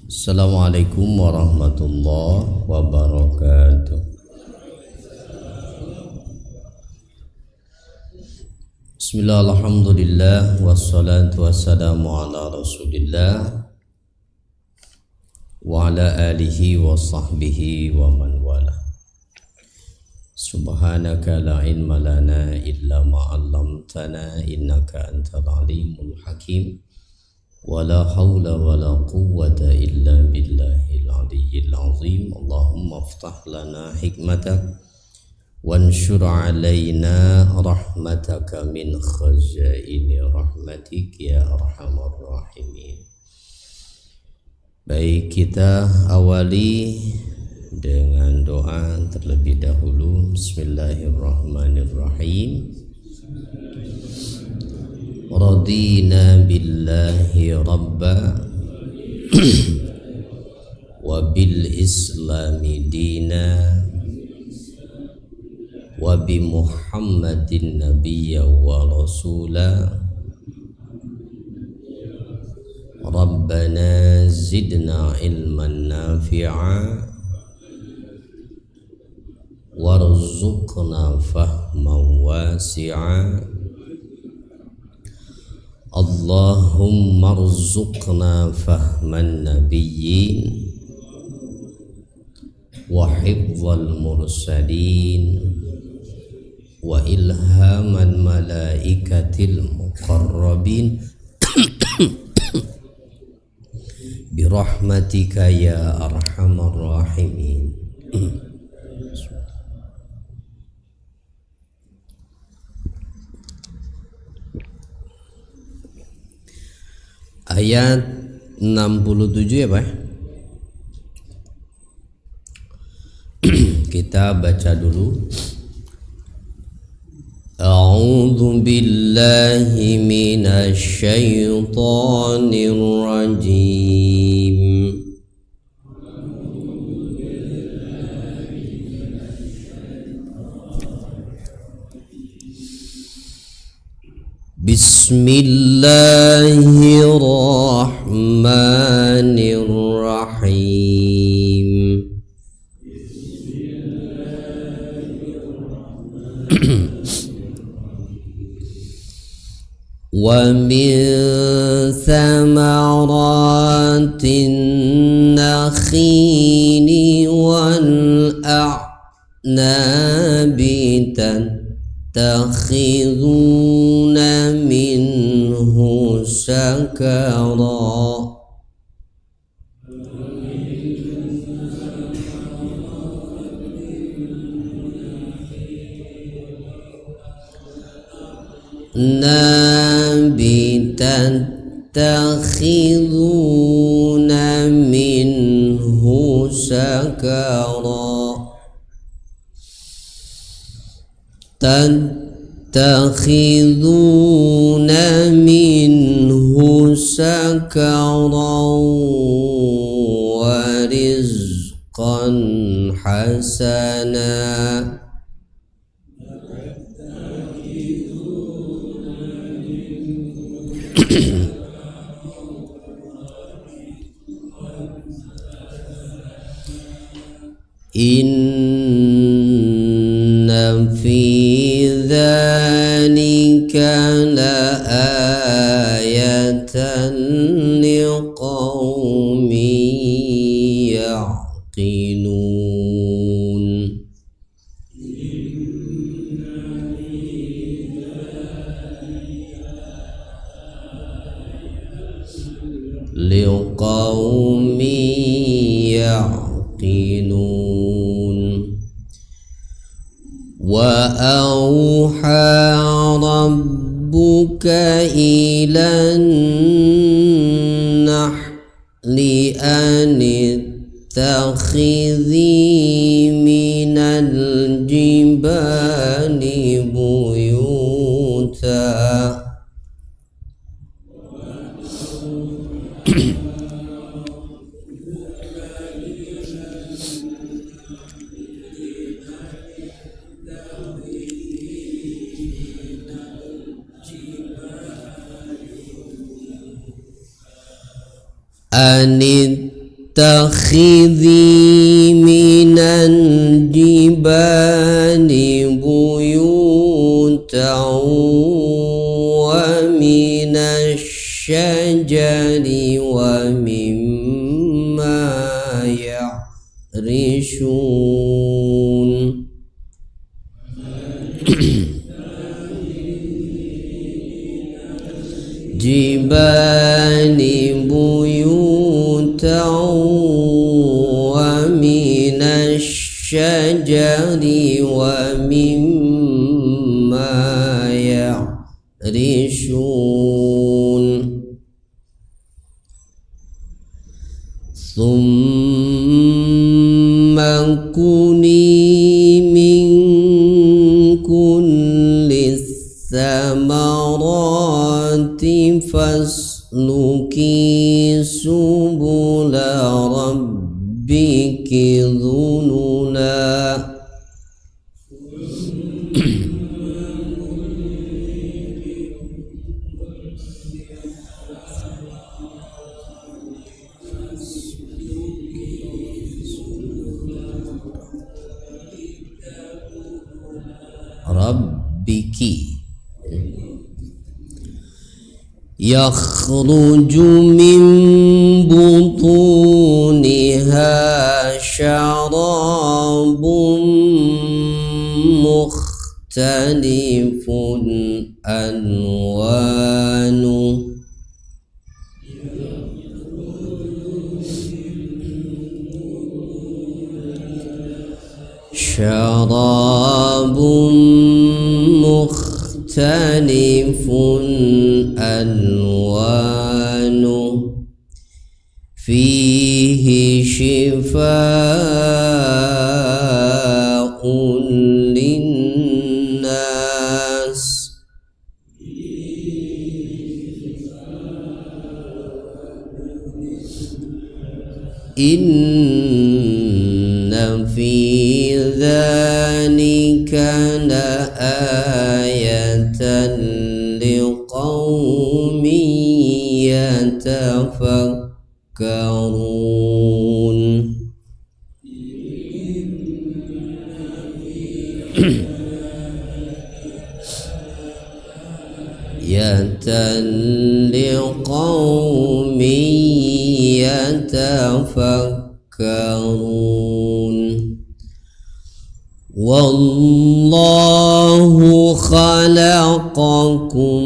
Assalamualaikum warahmatullahi wabarakatuh. Bismillah, alhamdulillah, wassalatu wassalamu ala rasulillah wa ala alihi wa sahbihi wa man wala. Subhanaka la ilma lana illa ma 'allamtana innaka antal alimul hakim. Wala hawla wala quwwata illa billahil aliyyil azim. Allahumma aftah lana hikmatak wanshur alaina rahmataka min khazaini rahmatik ya arhamar rahimin. Baik, kita awali dengan doa terlebih dahulu. Bismillahirrahmanirrahim. Radina billahi rabba wa bil islami dina wa bi muhammadin nabiyya wa rasula. Rabbana zidna ilman nafi'a warzuqna fahman wasi'a. Allahumma rzuqna fahman nabiyyin wa hifdzal mursalin wa ilhaman malaikatil muqarrabin birahmatika ya arhamar rahimin. Ayat 67 ya Pak. Kita baca dulu. A'udzu billahi minasy syaithanir rajim. Bismillahirrahmanirrahim. Wa min thamaratin nakhili wal a'nabi tattakhiduna minhu sakara. Tattakhiduna minhu sakara. Tattakhiduna minhu sakara wa rizqan hasana. Inna fi dzalika la ayatan liqaumin ya'qilun. Liqaumin ya'qilun. Wa auha rabbuka ilan nahli an ittakhidhi minal jibali buyuta. Anit واتخذي من الجبال بيوتا ومن الشجر ومما يعرشون جبال بيوتا ومن الشجر ومما يعرشون ثم كلي من كل الثمرات فاسلكي سبل ربك ذللا ربك يخرج من بطونها شراب مختلف ألوانه شراب مختلف ألوانه فيه شفاء للناس إن في ذلك لآية لقوم يتفكرون لقوم يتفكرون والله خلقكم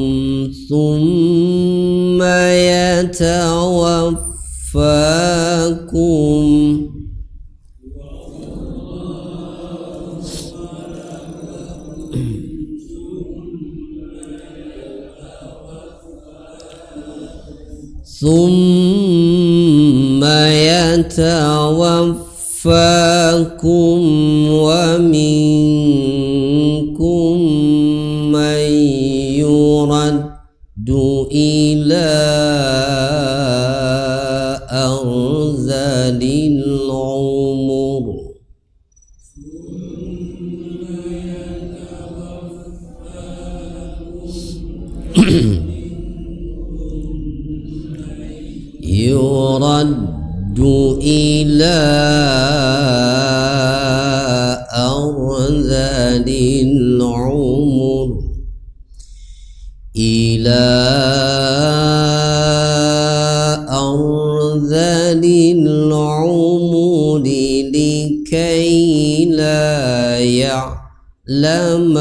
ثم يتوفاكم ومنكم من يرد إلى أرذل العمر يرد إلى أرذل العمر لكي لا يعلم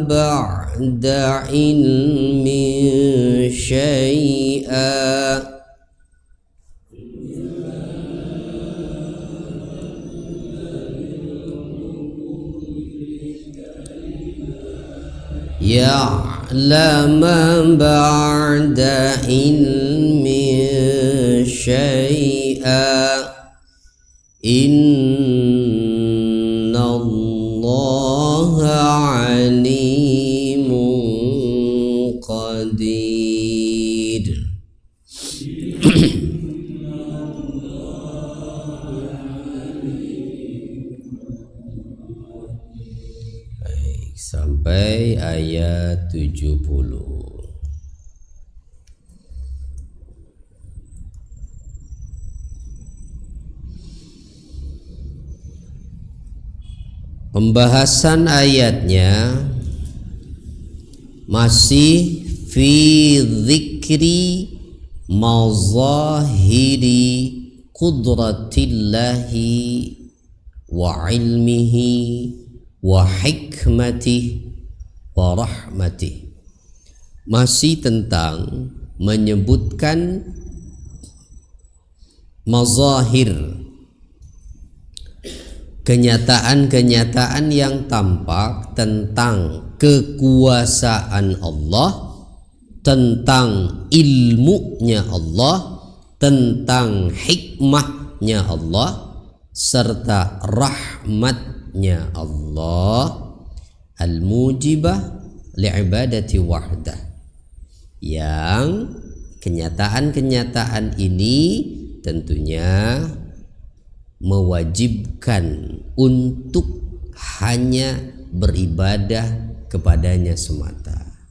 بعد علم شيئا يعلم بعد علم شيئا إن الله عليم قدير. Sampai ayat 70. Pembahasan ayatnya masih fi dzikri mazahiri qudratillahi wa ilmihi wa hikmatihi wa rahmatihi. Masih tentang menyebutkan mazahir, kenyataan-kenyataan yang tampak tentang kekuasaan Allah, tentang ilmunya Allah, tentang hikmahnya Allah, serta rahmatnya Allah al-mujibah li'ibadati wahdah. Yang kenyataan-kenyataan ini tentunya mewajibkan untuk hanya beribadah kepadanya semata,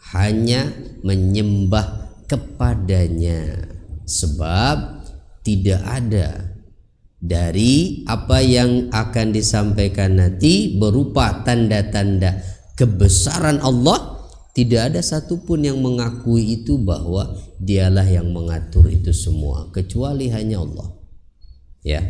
hanya menyembah kepadanya, sebab tidak ada dari apa yang akan disampaikan nanti berupa tanda-tanda kebesaran Allah, tidak ada satupun yang mengakui itu bahwa dialah yang mengatur itu semua, kecuali hanya Allah. Ya.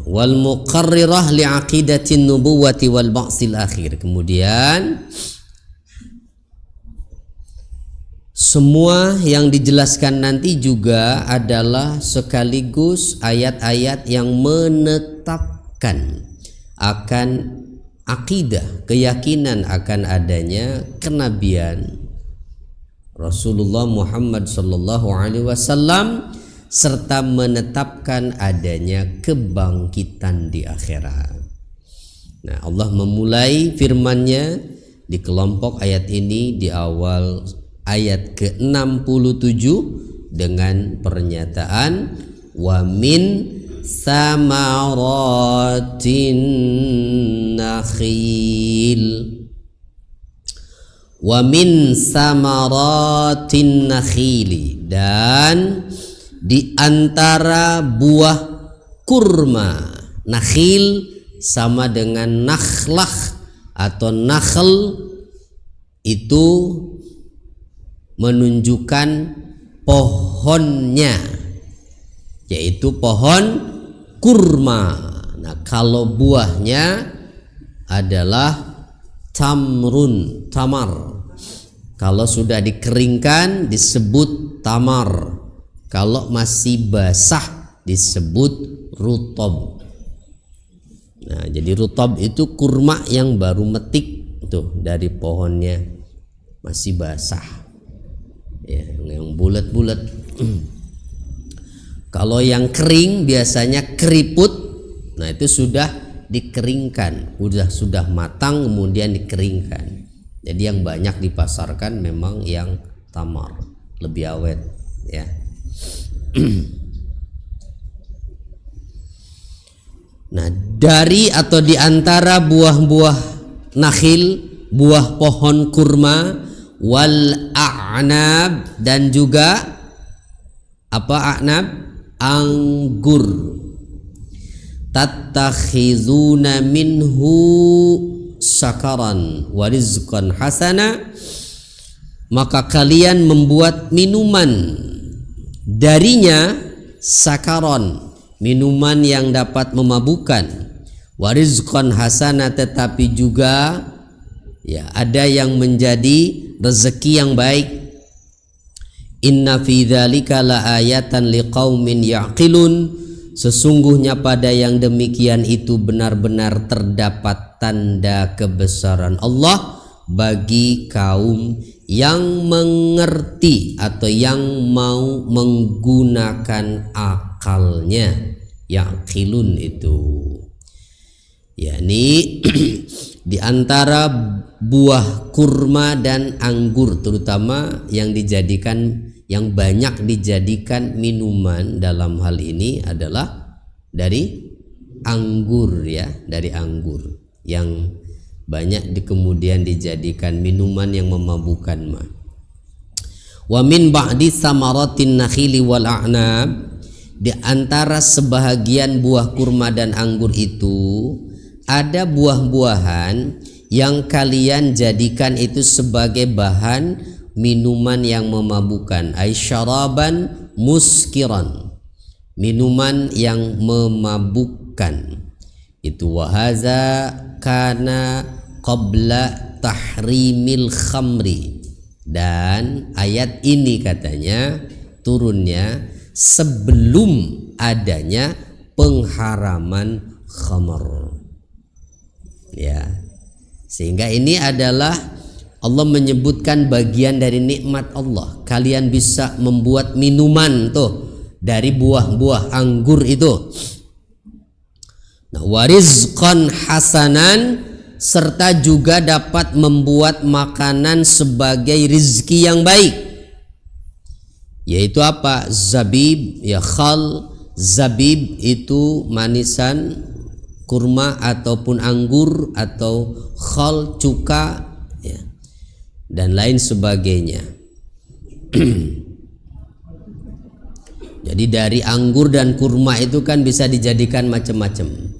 Wal muqarrirah li'aqidatin nubuwati wal ba'sil akhir. Kemudian semua yang dijelaskan nanti juga adalah sekaligus ayat-ayat yang menetapkan akan akidah, keyakinan akan adanya kenabian Rasulullah Muhammad sallallahu alaihi wasallam, serta menetapkan adanya kebangkitan di akhirat. Nah, Allah memulai firman-Nya di kelompok ayat ini di awal ayat ke-67 dengan pernyataan wa min samaratin nakhil. Wa min samaratin nakhili, dan di antara buah kurma. Nakhil sama dengan nakhlah atau nakhl, itu menunjukkan pohonnya, yaitu pohon kurma. Nah, kalau buahnya adalah tamrun, tamar. Kalau sudah dikeringkan disebut tamar. Kalau masih basah disebut rutob. Nah, jadi rutob itu kurma yang baru metik tuh dari pohonnya, masih basah, ya, yang bulat-bulat. Kalau yang kering biasanya keriput. Nah, itu sudah dikeringkan, sudah matang kemudian dikeringkan. Jadi yang banyak dipasarkan memang yang tamar, lebih awet, ya. Nah, dari atau di antara buah-buah nakhil, buah pohon kurma, wal a'nab, dan juga apa a'nab? Anggur. Tattakhizuna minhu sakaran wa rizqan hasana, maka kalian membuat minuman darinya sakaron, minuman yang dapat memabukkan, wa rizqan hasana, tetapi juga ya ada yang menjadi rezeki yang baik. Inna fi dzalika laayatan liqaumin yaqilun, sesungguhnya pada yang demikian itu benar-benar terdapat tanda kebesaran Allah bagi kaum yang mengerti atau yang mau menggunakan akalnya. Yaqilun itu yakni di antara buah kurma dan anggur, terutama yang banyak dijadikan minuman dalam hal ini adalah dari anggur, ya, dari anggur yang banyak kemudian dijadikan minuman yang memabukkan. Wa min ba'di samaratin nakhili wal a'nab, di antara sebahagian buah kurma dan anggur itu ada buah-buahan yang kalian jadikan itu sebagai bahan minuman yang memabukkan, ay syaraban muskiran, minuman yang memabukkan. Itu wahaza kana qabla tahrimil khamri, dan ayat ini katanya turunnya sebelum adanya pengharaman khamr, ya. Sehingga ini adalah Allah menyebutkan bagian dari nikmat Allah. Kalian bisa membuat minuman tuh dari buah-buah anggur itu. Nah, warizqan hasanan, serta juga dapat membuat makanan sebagai rizki yang baik. Yaitu apa? Zabib, ya khal. Zabib itu manisan kurma ataupun anggur, atau khal cuka, ya, dan lain sebagainya. Jadi dari anggur dan kurma itu kan bisa dijadikan macam-macam,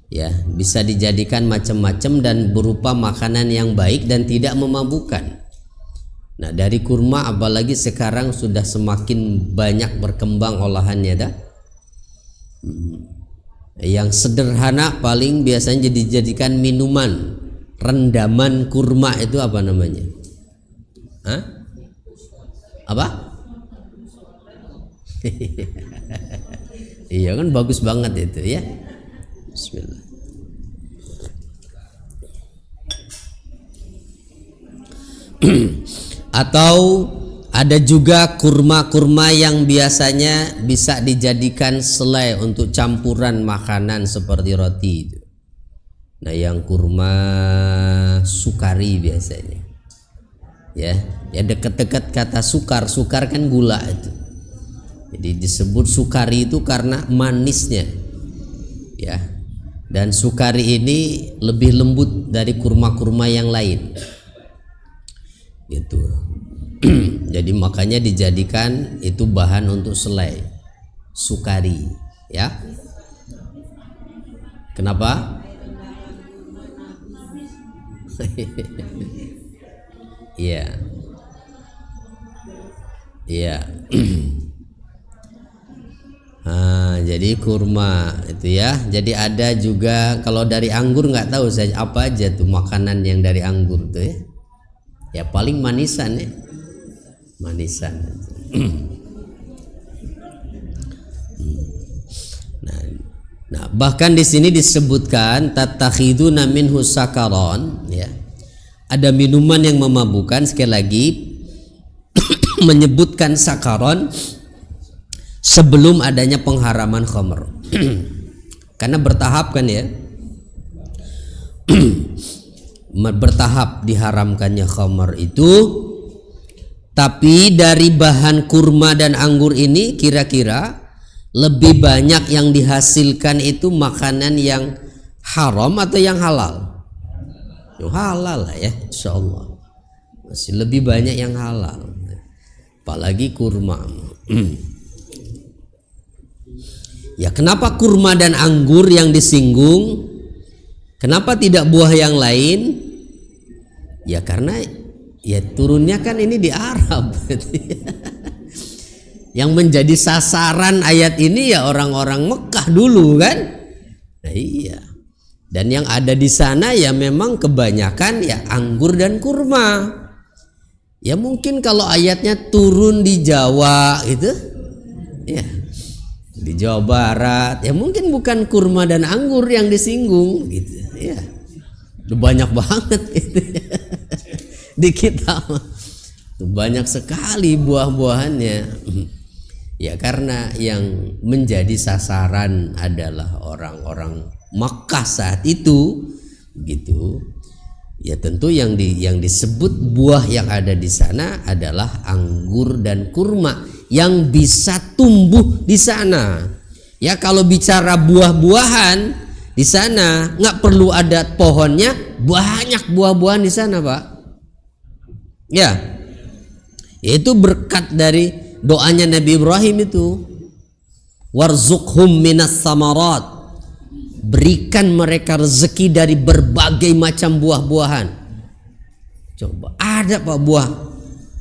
ya, bisa dijadikan macam-macam dan berupa makanan yang baik dan tidak memabukkan. Nah, dari kurma apalagi sekarang sudah semakin banyak berkembang olahannya dah. Yang sederhana paling biasanya dijadikan minuman, rendaman kurma itu apa namanya? Hah? Apa? Iya kan, bagus banget itu, ya. Bismillah. Atau ada juga kurma-kurma yang biasanya bisa dijadikan selai untuk campuran makanan seperti roti itu. Nah, yang kurma sukari biasanya, ya dekat-dekat kata sukar kan gula itu. Jadi disebut sukari itu karena manisnya, ya. Dan sukari ini lebih lembut dari kurma-kurma yang lain, gitu. Jadi makanya dijadikan itu bahan untuk selai, sukari, ya. Kenapa? Iya, iya. Jadi kurma itu, ya. Jadi ada juga kalau dari anggur nggak tahu saya apa aja tuh makanan yang dari anggur tuh, ya. Ya paling manisan, ya. Manisan. Nah, bahkan di sini disebutkan tatakhiduna minhu sakaron, ya. Ada minuman yang memabukkan, sekali lagi menyebutkan sakaron sebelum adanya pengharaman khamr. Karena bertahap kan, ya. Bertahap diharamkannya khamr itu. Tapi dari bahan kurma dan anggur ini kira-kira lebih banyak yang dihasilkan itu makanan yang haram atau yang halal? Yang halal lah, ya, insyaallah. Masih lebih banyak yang halal, apalagi kurma. Ya, kenapa kurma dan anggur yang disinggung? Kenapa tidak buah yang lain? Ya karena ya turunnya kan ini di Arab. Yang menjadi sasaran ayat ini ya orang-orang Mekah dulu kan. Nah, iya. Dan yang ada di sana ya memang kebanyakan ya anggur dan kurma. Ya mungkin kalau ayatnya turun di Jawa gitu, ya di Jawa Barat, ya mungkin bukan kurma dan anggur yang disinggung gitu, ya. Banyak banget gitu, ya. Di kita banyak sekali buah-buahannya, ya karena yang menjadi sasaran adalah orang-orang Makkah saat itu, gitu. Ya tentu yang disebut buah yang ada di sana adalah anggur dan kurma yang bisa tumbuh di sana. Ya kalau bicara buah-buahan di sana nggak perlu ada pohonnya, banyak buah-buahan di sana, Pak. Ya, itu berkat dari doanya Nabi Ibrahim itu. Warzuqhum minas samarat, berikan mereka rezeki dari berbagai macam buah-buahan. Coba ada Pak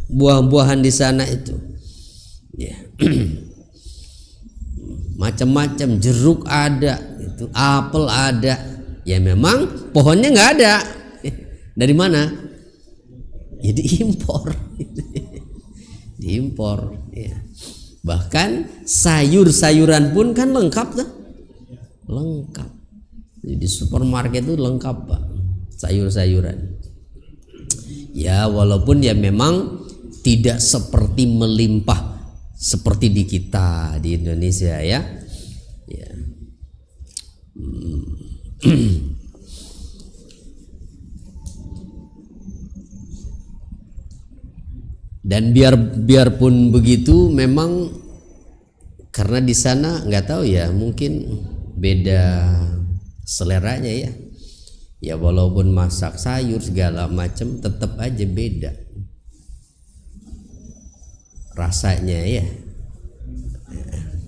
buah-buahan di sana itu, ya. Macam-macam, jeruk ada, itu apel ada. Ya memang pohonnya nggak ada. Dari mana? Ya diimpor. Diimpor, ya. Bahkan sayur-sayuran pun kan lengkap tuh. Lengkap. Di supermarket itu lengkap Pak, sayur-sayuran. Ya walaupun ya memang tidak seperti melimpah seperti di kita di Indonesia ya. Ya. Dan biarpun begitu memang karena di sana nggak tahu ya, mungkin beda seleranya ya. Ya walaupun masak sayur segala macam tetap aja beda rasanya ya.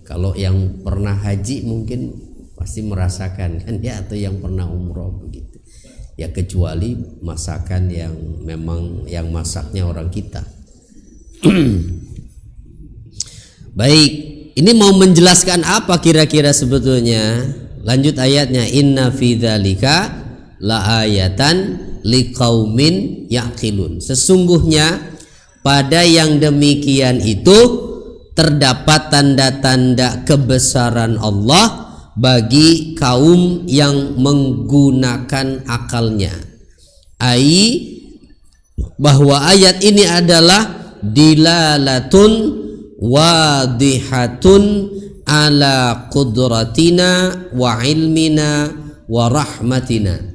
Kalau yang pernah haji mungkin pasti merasakan kan ya, atau yang pernah umroh begitu. Ya kecuali masakan yang memang yang masaknya orang kita. Baik, ini mau menjelaskan apa kira-kira sebetulnya? Lanjut ayatnya, inna fi dzalika laayatan liqaumin yaqilun. Sesungguhnya pada yang demikian itu terdapat tanda-tanda kebesaran Allah bagi kaum yang menggunakan akalnya. Ai bahwa ayat ini adalah dilalatun wadihatun ala qudratina wa ilmina wa rahmatina.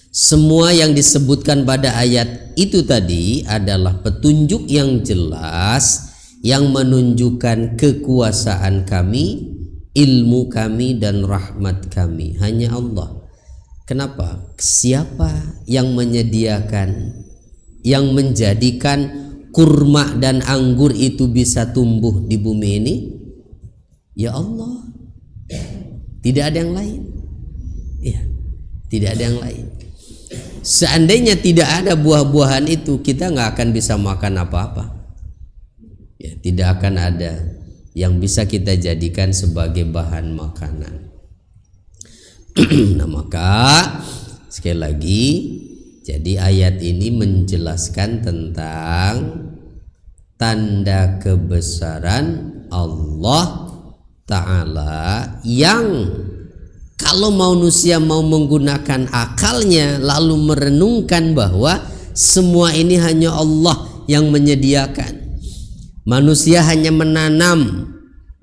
Semua yang disebutkan pada ayat itu tadi adalah petunjuk yang jelas yang menunjukkan kekuasaan kami, ilmu kami dan rahmat kami. Hanya Allah. Kenapa? Siapa yang menyediakan, yang menjadikan kurma dan anggur itu bisa tumbuh di bumi ini? Ya Allah. Tidak ada yang lain. Ya, tidak ada yang lain. Seandainya tidak ada buah-buahan itu, kita nggak akan bisa makan apa-apa. Ya, tidak akan ada yang bisa kita jadikan sebagai bahan makanan. Nah maka sekali lagi, jadi ayat ini menjelaskan tentang tanda kebesaran Allah Ta'ala yang kalau manusia mau menggunakan akalnya lalu merenungkan bahwa semua ini hanya Allah yang menyediakan. Manusia hanya menanam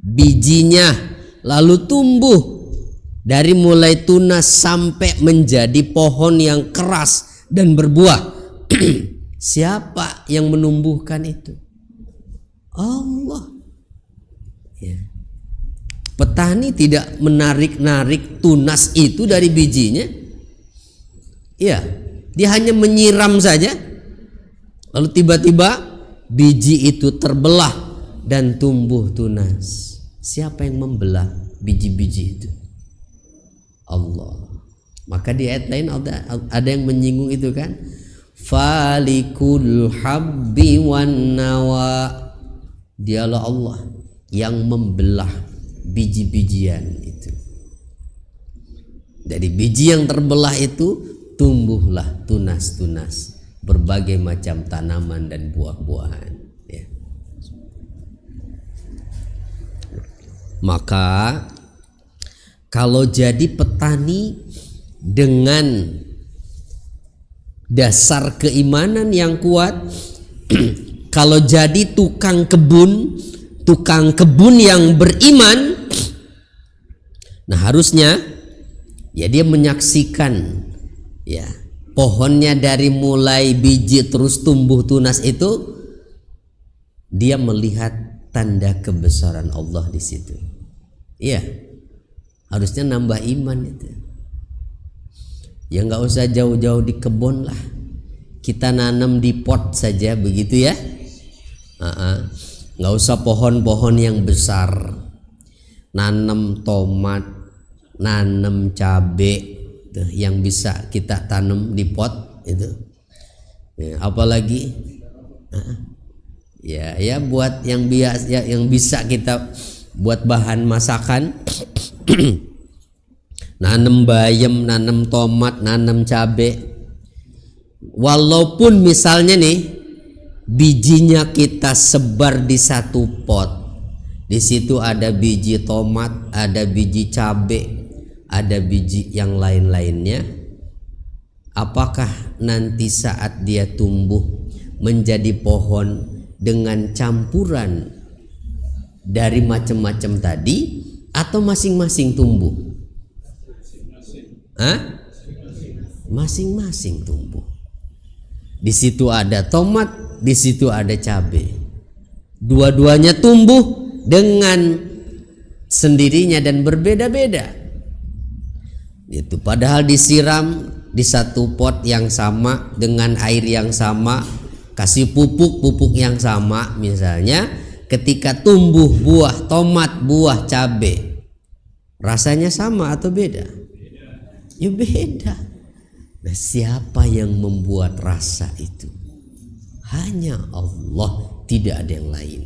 bijinya lalu tumbuh dari mulai tunas sampai menjadi pohon yang keras dan berbuah. Siapa yang menumbuhkan itu? Allah. Ya. Petani tidak menarik-narik tunas itu dari bijinya. Ya, dia hanya menyiram saja. Lalu tiba-tiba biji itu terbelah dan tumbuh tunas. Siapa yang membelah biji-biji itu? Allah. Maka di ayat lain ada yang menyinggung itu kan, falikul habbi wan nawa. Dialah Allah yang membelah biji-bijian itu. Dari biji yang terbelah itu tumbuhlah tunas-tunas berbagai macam tanaman dan buah-buahan ya. Maka kalau jadi petani dengan dasar keimanan yang kuat, kalau jadi tukang kebun yang beriman, nah harusnya ya dia menyaksikan ya pohonnya dari mulai biji terus tumbuh tunas itu, dia melihat tanda kebesaran Allah di situ. Iya, harusnya nambah iman itu. Ya nggak usah jauh-jauh di kebun lah, kita nanam di pot saja begitu ya. Nggak usah pohon-pohon yang besar. nanam tomat, nanam cabe, tuh, yang bisa kita tanam di pot itu. Ya, apalagi ya buat yang biasa yang bisa kita buat bahan masakan. Nanam bayam, nanam tomat, nanam cabe. Walaupun misalnya nih bijinya kita sebar di satu pot, di situ ada biji tomat, ada biji cabe, ada biji yang lain-lainnya. Apakah nanti saat dia tumbuh menjadi pohon dengan campuran dari macam-macam tadi, atau masing-masing tumbuh? Masing-masing tumbuh. Di situ ada tomat, di situ ada cabai. Dua-duanya tumbuh dengan sendirinya dan berbeda-beda. Itu padahal disiram di satu pot yang sama dengan air yang sama, kasih pupuk yang sama misalnya. Ketika tumbuh buah tomat, buah cabai, rasanya sama atau beda? Ya beda. Nah, siapa yang membuat rasa itu? Hanya Allah, tidak ada yang lain.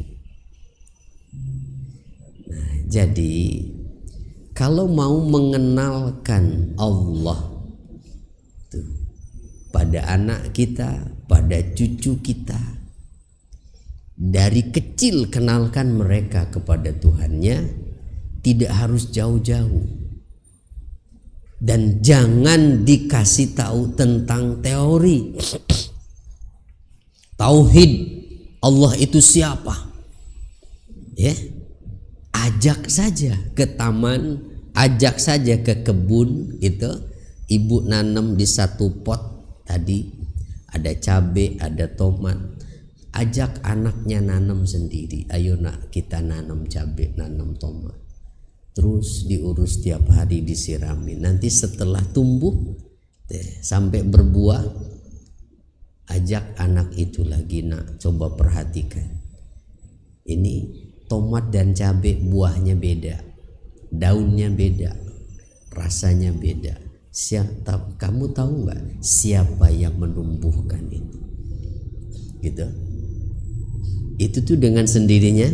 Nah, jadi kalau mau mengenalkan Allah tuh, pada anak kita, pada cucu kita, dari kecil kenalkan mereka kepada Tuhannya, tidak harus jauh-jauh. Dan jangan dikasih tahu tentang teori tauhid Allah itu siapa, ya. Ajak saja ke taman, ajak saja ke kebun, itu ibu nanam di satu pot tadi, ada cabai, ada tomat. Ajak anaknya nanam sendiri. Ayo nak, kita nanam cabai, nanam tomat. Terus diurus tiap hari, disirami. Nanti setelah tumbuh sampai berbuah, ajak anak itu lagi, nak, coba perhatikan. Ini tomat dan cabai buahnya beda, daunnya beda, rasanya beda. Kamu tahu nggak siapa yang menumbuhkan itu? Gitu. Itu tuh dengan sendirinya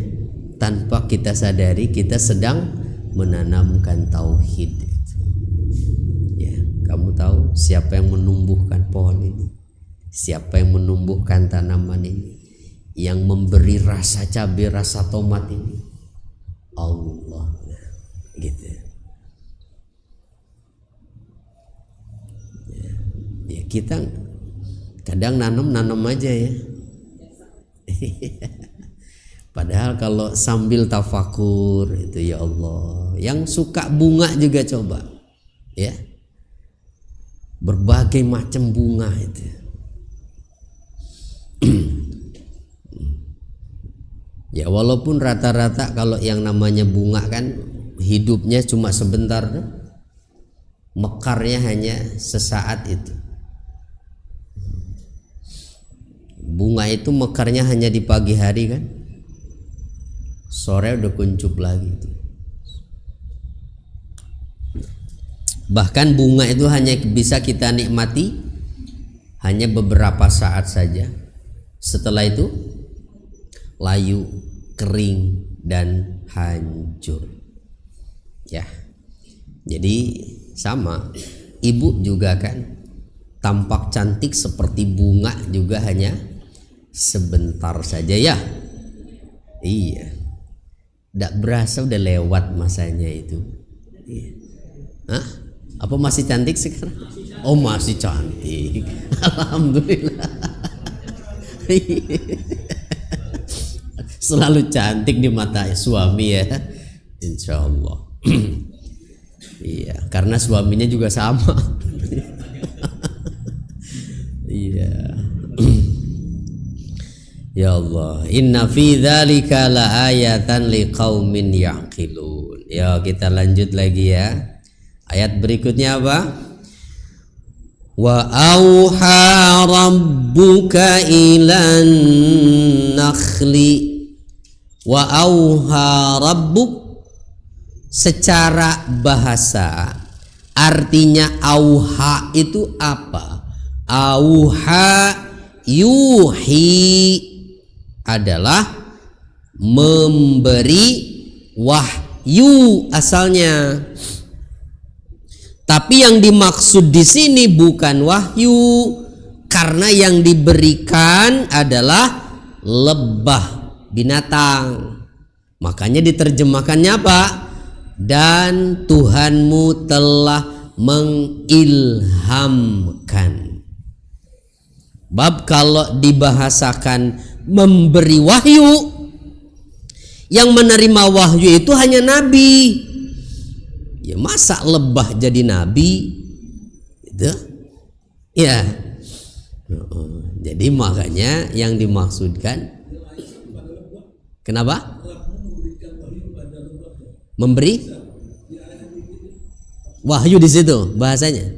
tanpa kita sadari kita sedang menanamkan tauhid. Ya, kamu tahu siapa yang menumbuhkan pohon ini? Siapa yang menumbuhkan tanaman ini? Yang memberi rasa cabai, rasa tomat ini? Allah. Gitu. Ya, kita kadang nanam aja ya. Padahal kalau sambil tafakur itu, ya Allah, yang suka bunga juga coba, ya, berbagai macam bunga itu. Ya walaupun rata-rata kalau yang namanya bunga kan hidupnya cuma sebentar, mekarnya hanya sesaat itu. Bunga itu mekarnya hanya di pagi hari kan, sore udah kuncup lagi. Bahkan bunga itu hanya bisa kita nikmati hanya beberapa saat saja. Setelah itu layu, kering, dan hancur. Ya, jadi sama. Ibu juga kan tampak cantik seperti bunga juga hanya sebentar saja ya. Iya. Tidak berasa udah lewat masanya itu. Iya. Hah? Apa masih cantik sekarang? Oh masih cantik. Alhamdulillah. Selalu cantik di mata suami ya, insya Allah. Iya, karena suaminya juga sama. Iya. Ya Allah, inna fi dzalika laayatan liqaumin yaqilun. Ya, kita lanjut lagi ya. Ayat berikutnya apa? Wa auha rabbuka ilan nakhli wa auha rabbuk secara bahasa artinya auha itu apa? Auha yuhi adalah memberi wahyu asalnya. Tapi yang dimaksud di sini bukan wahyu, karena yang diberikan adalah lebah binatang. Makanya diterjemahkannya apa? Dan Tuhanmu telah mengilhamkan. Bab kalau dibahasakan memberi wahyu, yang menerima wahyu itu hanya nabi. Ya masa lebah jadi nabi? Gitu. Ya. Jadi makanya yang dimaksudkan, kenapa? Memberi wahyu di situ bahasanya.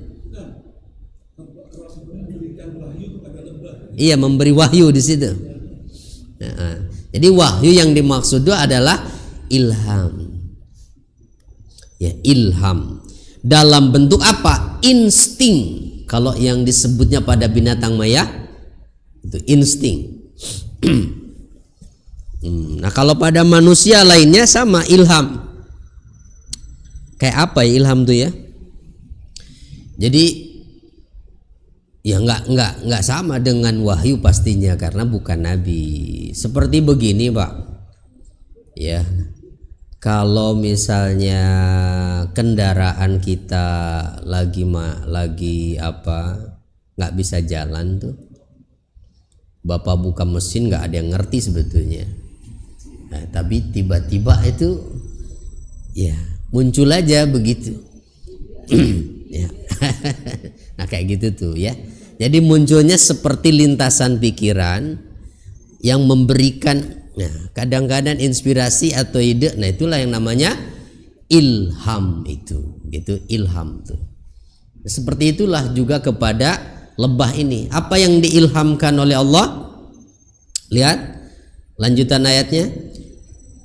Iya, memberi wahyu di situ. Nah, jadi wahyu yang dimaksud itu adalah ilham. Ya, ilham dalam bentuk apa? Insting. Kalau yang disebutnya pada binatang maya itu insting. Nah, kalau pada manusia lainnya sama, ilham. Kayak apa ya ilham tuh ya? Jadi ya nggak sama dengan wahyu pastinya, karena bukan nabi. Seperti begini, Pak. Ya. Kalau misalnya kendaraan kita lagi nggak bisa jalan tuh, Bapak buka mesin nggak ada yang ngerti sebetulnya. Nah, tapi tiba-tiba itu ya muncul aja begitu. Ya. Nah kayak gitu tuh ya. Jadi munculnya seperti lintasan pikiran yang memberikan. Nah, kadang-kadang inspirasi atau ide, nah itulah yang namanya ilham itu, gitu ilham tuh. Seperti itulah juga kepada lebah ini. Apa yang diilhamkan oleh Allah? Lihat lanjutan ayatnya.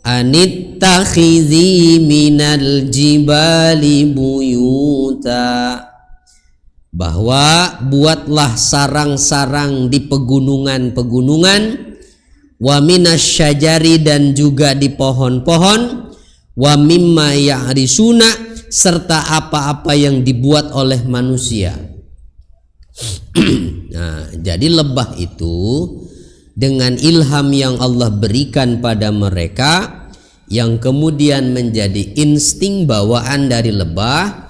Anittakhidhi minal jibali buyuta. Bahwa buatlah sarang-sarang di pegunungan-pegunungan, wa minasyajari dan juga di pohon-pohon, wa mimma ya'risuna serta apa-apa yang dibuat oleh manusia. Nah, jadi lebah itu dengan ilham yang Allah berikan pada mereka, yang kemudian menjadi insting bawaan dari lebah,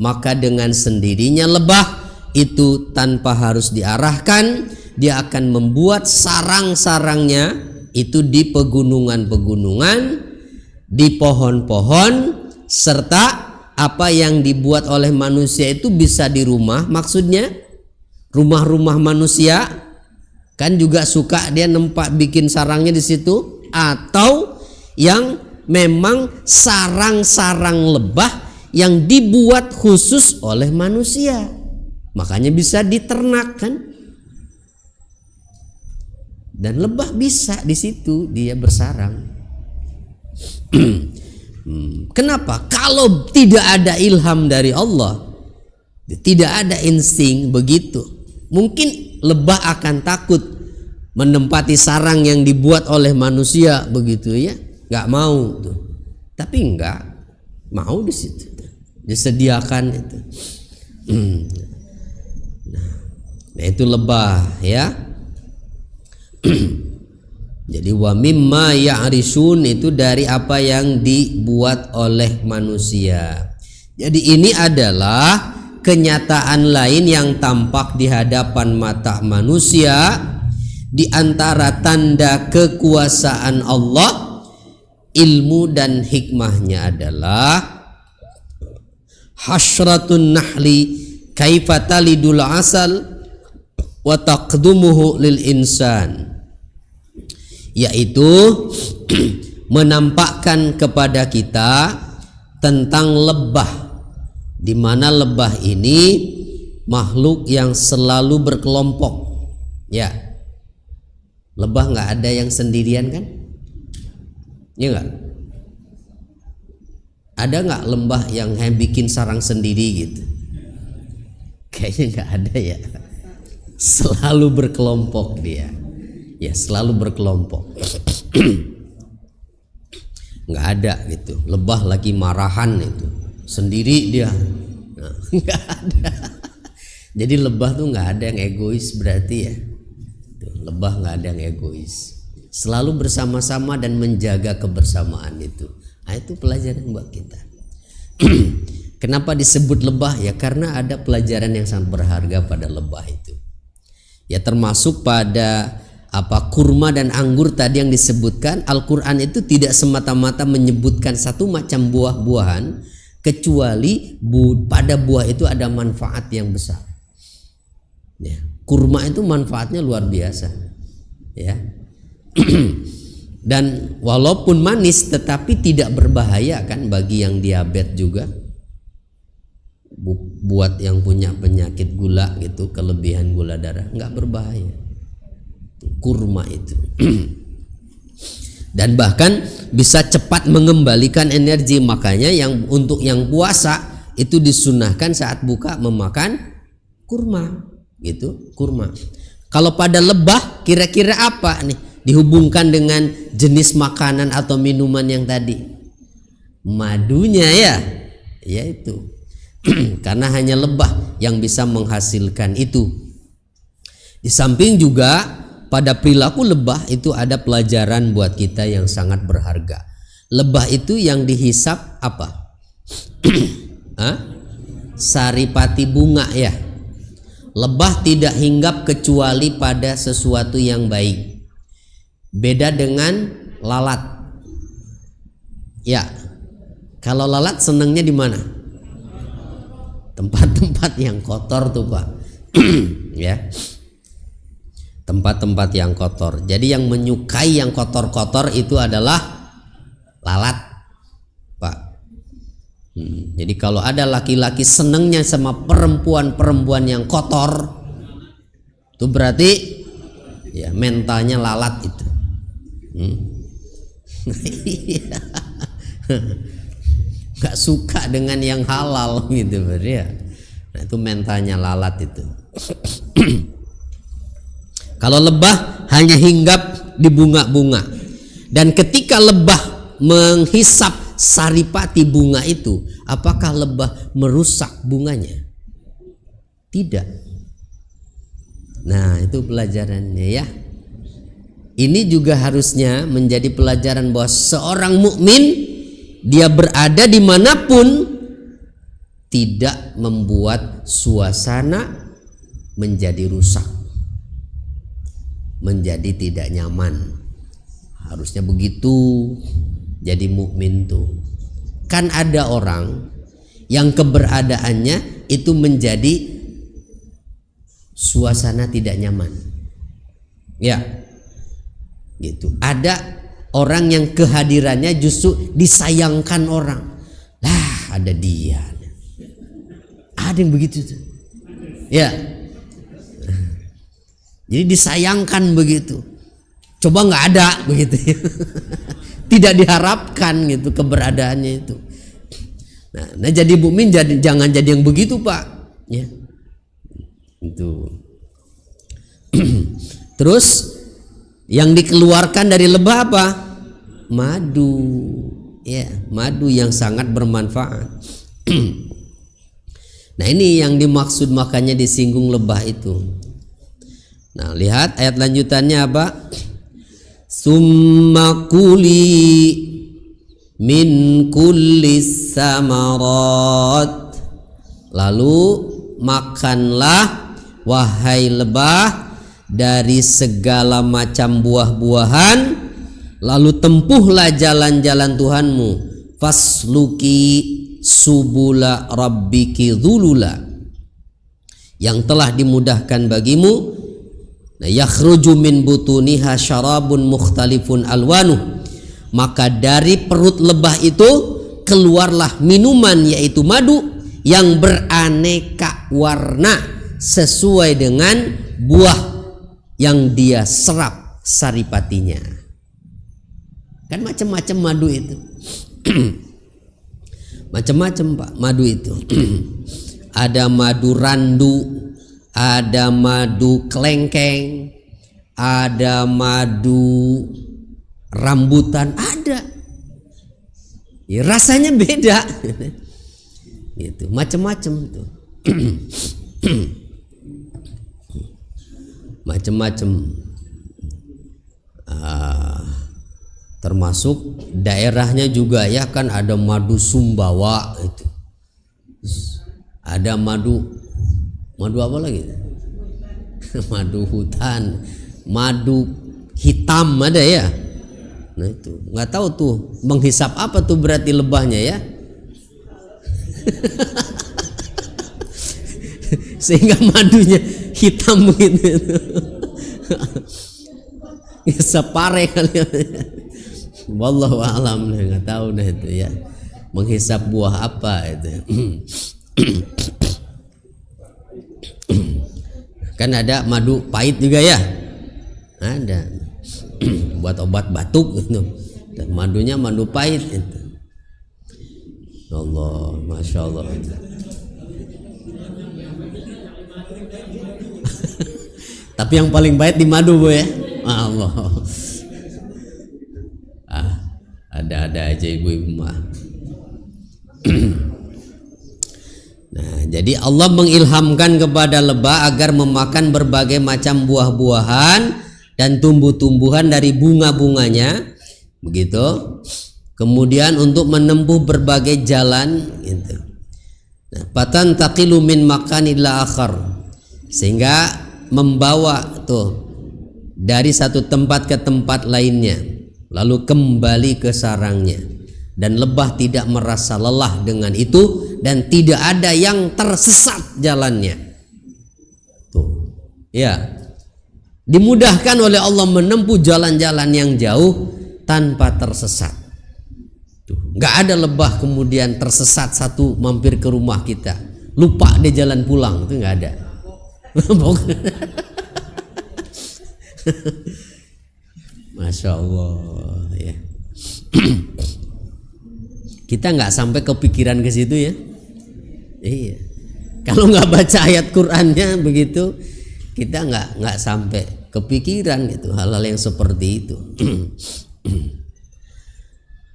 maka dengan sendirinya lebah itu tanpa harus diarahkan, dia akan membuat sarang-sarangnya itu di pegunungan-pegunungan, di pohon-pohon, serta apa yang dibuat oleh manusia itu bisa di rumah. Maksudnya rumah-rumah manusia kan juga suka dia nempat bikin sarangnya di situ, atau yang memang sarang-sarang lebah yang dibuat khusus oleh manusia, makanya bisa diternak kan. Dan lebah bisa di situ dia bersarang. Kenapa? Kalau tidak ada ilham dari Allah, tidak ada insting begitu, mungkin lebah akan takut menempati sarang yang dibuat oleh manusia begitu ya, nggak mau tuh. Tapi nggak mau di situ, disediakan itu. Nah itu lebah ya. Jadi wa mimma ya'risun itu dari apa yang dibuat oleh manusia. Jadi ini adalah kenyataan lain yang tampak di hadapan mata manusia, di antara tanda kekuasaan Allah. Ilmu dan hikmahnya adalah hasyratun nahli kaifa talidul asal wa taqdumuhu lil insan, yaitu menampakkan kepada kita tentang lebah, di mana lebah ini makhluk yang selalu berkelompok. Ya, lebah nggak ada yang sendirian kan? Ya nggak? Ada nggak lembah yang bikin sarang sendiri gitu? Kayaknya nggak ada ya. Selalu berkelompok dia. Ya, selalu berkelompok. Nggak ada gitu. Lebah lagi marahan itu sendiri dia. Nah, nggak ada. Jadi lebah tuh nggak ada yang egois berarti ya. Lebah nggak ada yang egois. Selalu bersama-sama dan menjaga kebersamaan itu. Nah, itu pelajaran buat kita. Kenapa disebut lebah? Ya karena ada pelajaran yang sangat berharga pada lebah itu. Ya termasuk pada kurma dan anggur tadi yang disebutkan. Al-Quran itu tidak semata-mata menyebutkan satu macam buah-buahan, kecuali pada buah itu ada manfaat yang besar. Ya, kurma itu manfaatnya luar biasa. Ya. Dan walaupun manis tetapi tidak berbahaya kan bagi yang diabetes juga. Buat yang punya penyakit gula gitu, kelebihan gula darah, nggak berbahaya. Kurma itu. Dan bahkan bisa cepat mengembalikan energi. Makanya untuk yang puasa itu disunahkan saat buka memakan kurma gitu, kurma. Kalau pada lebah kira-kira apa nih dihubungkan dengan jenis makanan atau minuman yang tadi? Madunya ya, yaitu. Karena hanya lebah yang bisa menghasilkan itu. Di samping juga pada perilaku lebah itu ada pelajaran buat kita yang sangat berharga. Lebah itu yang dihisap apa? Saripati bunga ya. Lebah tidak hinggap kecuali pada sesuatu yang baik. Beda dengan lalat. Ya. Kalau lalat senangnya di mana? Tempat-tempat yang kotor tuh Pak. Ya. Tempat-tempat yang kotor. Jadi yang menyukai yang kotor-kotor itu adalah lalat, Pak. Jadi kalau ada laki-laki senengnya sama perempuan-perempuan yang kotor, itu berarti ya mentalnya lalat itu. Gak suka dengan yang halal gitu ya. Nah itu mentalnya lalat itu. Kalau lebah hanya hinggap di bunga-bunga. Dan ketika lebah menghisap saripati bunga itu, apakah lebah merusak bunganya? Tidak. Nah itu pelajarannya ya. Ini juga harusnya menjadi pelajaran bahwa seorang mukmin dia berada dimanapun tidak membuat suasana menjadi rusak, menjadi tidak nyaman. Harusnya begitu. Jadi mukmin tuh. Kan ada orang yang keberadaannya itu menjadi suasana tidak nyaman. Ya. Gitu. Ada orang yang kehadirannya justru disayangkan orang. Lah, ada dia. Ada yang begitu tuh. Ya. Jadi disayangkan begitu. Coba nggak ada begitu. Tidak diharapkan gitu keberadaannya itu. Nah jadi mukmin jangan jadi yang begitu Pak. Ya. Itu. Terus yang dikeluarkan dari lebah apa? Madu. Ya, madu yang sangat bermanfaat. Nah ini yang dimaksud makanya disinggung lebah itu. Nah lihat ayat lanjutannya apa? Summa kuli min kullis samarat. Lalu makanlah wahai lebah dari segala macam buah-buahan, lalu tempuhlah jalan-jalan Tuhanmu. Fasluki subula rabbiki dzulula, yang telah dimudahkan bagimu. Yakhruju min butuniha syarabun mukhtalifun alwanuh, maka dari perut lebah itu keluarlah minuman yaitu madu yang beraneka warna sesuai dengan buah yang dia serap saripatinya. Kan macam-macam madu itu. Macam-macam Pak madu itu. Ada madu randu, ada madu kelengkeng, ada madu rambutan, ada. Ya, rasanya beda. Gitu, macam-macam tuh. Macam-macam. Termasuk daerahnya juga ya kan, ada madu Sumbawa itu. Ada madu apa lagi? Madu hutan, madu hitam ada ya. Nah itu nggak tahu tuh menghisap apa tuh berarti lebahnya ya. Sehingga madunya hitam begitu. Separe kali. Wallahu a'lam, nggak tahu dah itu ya. Menghisap buah apa itu. Kan ada madu pahit juga ya. Ada. Buat obat batuk gitu. Dan madunya madu pahit itu. Allah, masya Allah. Tapi yang paling pahit di madu Bu ya. Allah. Ada aja ibu-ibu mah. Nah, jadi Allah mengilhamkan kepada lebah agar memakan berbagai macam buah-buahan dan tumbuh-tumbuhan dari bunga-bunganya, begitu. Kemudian untuk menempuh berbagai jalan, gitu. Nah, patan taqilu min makan ila akhar, sehingga membawa tuh dari satu tempat ke tempat lainnya, lalu kembali ke sarangnya. Dan lebah tidak merasa lelah dengan itu, dan tidak ada yang tersesat jalannya. Tuh, ya, dimudahkan oleh Allah menempuh jalan-jalan yang jauh tanpa tersesat. Tuh, nggak ada lebah kemudian tersesat satu mampir ke rumah kita, lupa di jalan pulang, itu nggak ada. Masya Allah ya. Kita nggak sampai kepikiran ke situ ya. Iya. Kalau nggak baca ayat Qur'annya begitu, kita nggak sampai kepikiran gitu hal-hal yang seperti itu.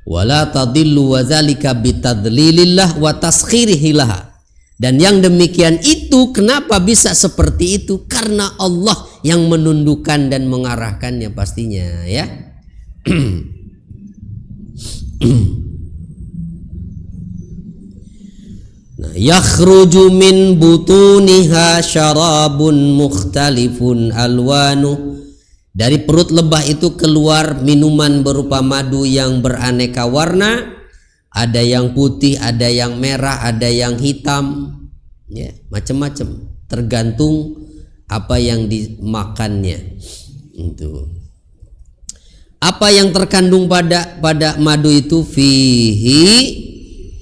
Wala tadillu wa dzalika bitadlilillah wa taskhirihi laha. Dan yang demikian itu kenapa bisa seperti itu? Karena Allah yang menundukkan dan mengarahkannya pastinya ya. Nah, yakhruju min butuniha syarabun mukhtalifun alwanu. Dari perut lebah itu keluar minuman berupa madu yang beraneka warna. Ada yang putih, ada yang merah, ada yang hitam, ya, macam-macam. Tergantung apa yang dimakannya. Itu. Apa yang terkandung pada madu itu? Fihi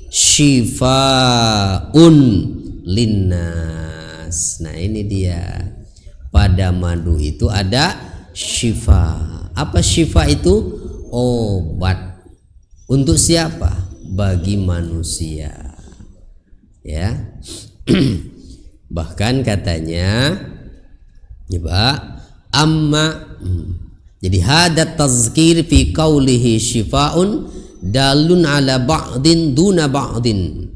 syifaun linnas. Nah ini dia, pada madu itu ada syifa. Apa syifa itu? Obat. Untuk siapa? Bagi manusia ya. Bahkan katanya ya Pak, jadi hadat tazkir fi qaulihi syifaun dalun ala ba'din duna ba'din.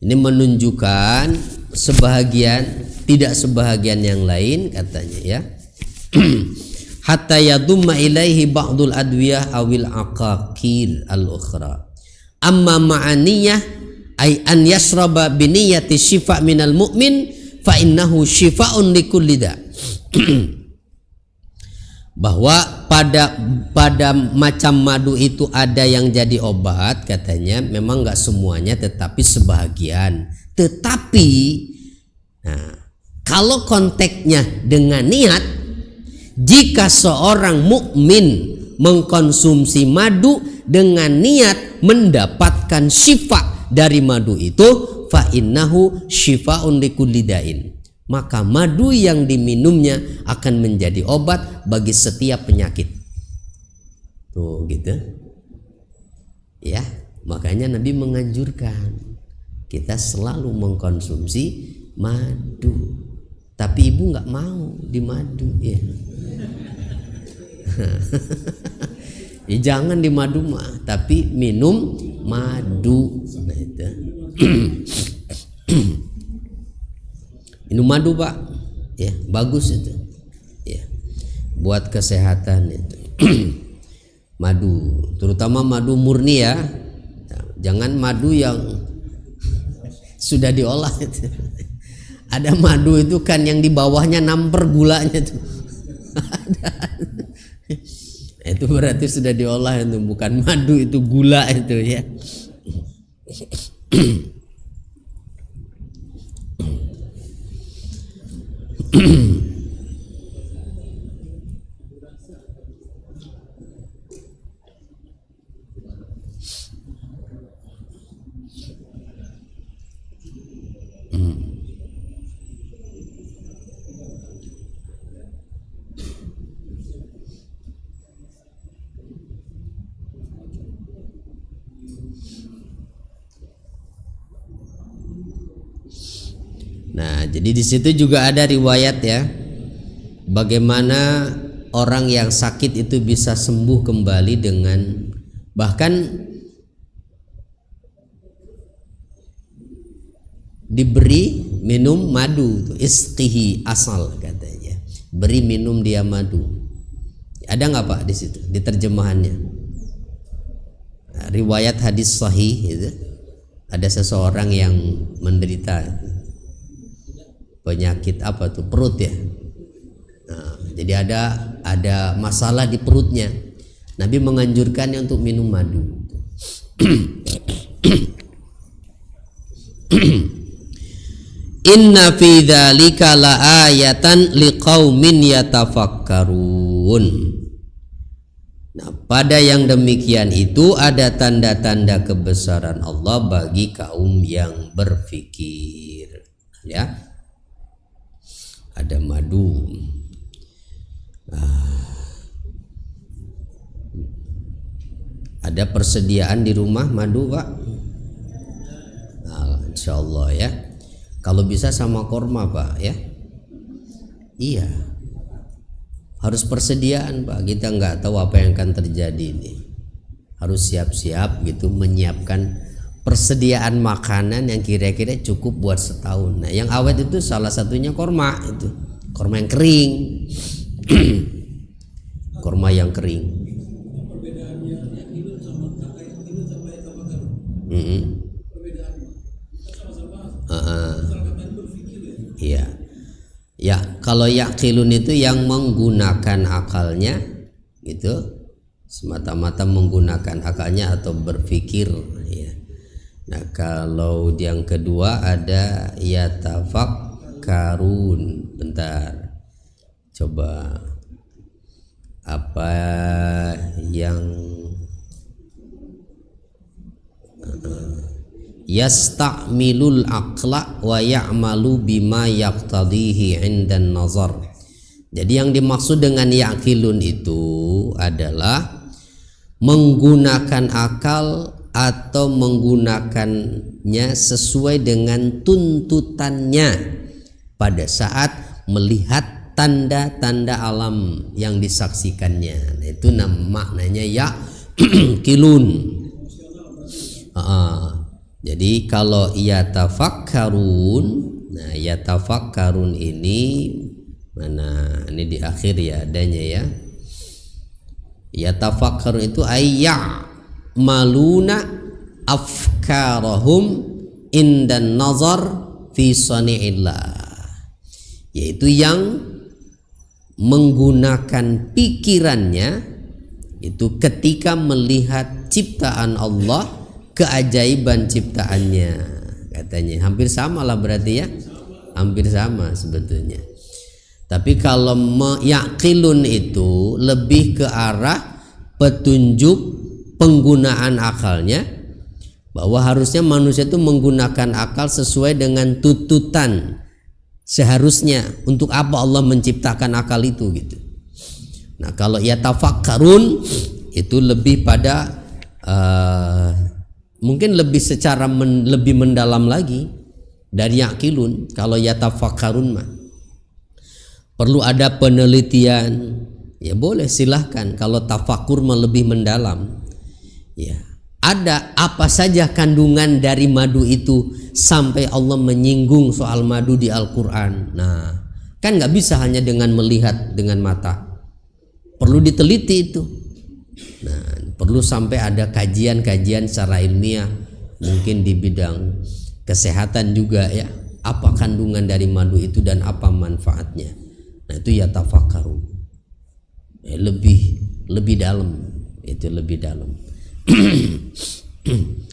Ini menunjukkan sebahagian, tidak sebahagian yang lain katanya ya. Hatta yadumma ilaihi ba'dul adwiyah awil aqaqil al-ukhra. Amma ma'aniyah ay an yashraba biniyati syifa minal mu'min fa innahu syifa'un likulli da. Bahwa pada macam madu itu ada yang jadi obat katanya, memang nggak semuanya tetapi sebahagian. Tetapi nah, kalau konteksnya dengan niat, jika seorang mukmin mengkonsumsi madu dengan niat mendapatkan syifa dari madu itu, fa innahu syifaun likulli da'in, maka madu yang diminumnya akan menjadi obat bagi setiap penyakit. Tuh gitu ya, makanya Nabi menganjurkan kita selalu mengkonsumsi madu. Tapi ibu nggak mau dimadu ya. Ya jangan dimadu mah, tapi minum madu. Nah, itu. Minum madu Pak, ya bagus itu, ya buat kesehatan itu. Madu, terutama madu murni ya, jangan madu yang sudah diolah itu. Ada madu itu kan yang di bawahnya namper gulanya tuh. Itu berarti sudah diolah, itu bukan madu, itu gula itu ya. Nah, jadi di situ juga ada riwayat ya, bagaimana orang yang sakit itu bisa sembuh kembali dengan bahkan diberi minum madu, isqihi asal katanya, beri minum dia madu. Ada nggak Pak di situ di terjemahannya? Nah, riwayat hadis sahih itu, ada seseorang yang menderita penyakit apa tuh, perut ya. Nah, jadi ada masalah di perutnya. Nabi menganjurkannya untuk minum madu. Inna fi dzalika laayatan liqaumin yatafakkarun. Nah, pada yang demikian itu ada tanda-tanda kebesaran Allah bagi kaum yang berfikir. Ya. Ada madu. Ada persediaan di rumah madu Pak? Nah, insya Allah ya. Kalau bisa sama korma Pak ya. Iya. Harus persediaan Pak. Kita nggak tahu apa yang akan terjadi ini. Harus siap-siap gitu menyiapkan persediaan makanan yang kira-kira cukup buat setahun. Nah, yang awet itu salah satunya korma itu, korma yang kering, korma yang kering. Iya, ya kalau yaqilun itu yang menggunakan akalnya, gitu, semata-mata menggunakan akalnya atau berpikir. Ya. Nah, kalau yang kedua ada yatafakkarun. Bentar, coba apa yang yasta'milul aqla wa ya'malu bima yaqtadihi 'indan nazar. Jadi yang dimaksud dengan yaqilun itu adalah menggunakan akal atau menggunakannya sesuai dengan tuntutannya pada saat melihat tanda-tanda alam yang disaksikannya. Nah, itu maknanya ya kilun. Jadi kalau yatafakkarun, nah yatafakkarun ini mana? Ini di akhir ya adanya ya. Yatafakkarun itu ayya maluna afkarahum indan nazar fi sani'illah, yaitu yang menggunakan pikirannya itu ketika melihat ciptaan Allah, keajaiban ciptaannya katanya. Hampir sama lah berarti ya, hampir sama sebetulnya. Tapi kalau yaqilun itu lebih ke arah petunjuk penggunaan akalnya, bahwa harusnya manusia itu menggunakan akal sesuai dengan tuntutan seharusnya untuk apa Allah menciptakan akal itu gitu. Nah, kalau yatafakkarun itu lebih pada mungkin lebih secara lebih mendalam lagi dari yaqilun. Kalau yatafakkarun mah perlu ada penelitian, ya boleh silahkan. Kalau tafakur mah lebih mendalam, ya ada apa saja kandungan dari madu itu sampai Allah menyinggung soal madu di Al-Quran. Nah kan nggak bisa hanya dengan melihat dengan mata, perlu diteliti itu. Nah perlu sampai ada kajian-kajian secara ilmiah, mungkin di bidang kesehatan juga ya, apa kandungan dari madu itu dan apa manfaatnya. Nah itu ya tafakkaru, ya, lebih dalam, itu lebih dalam.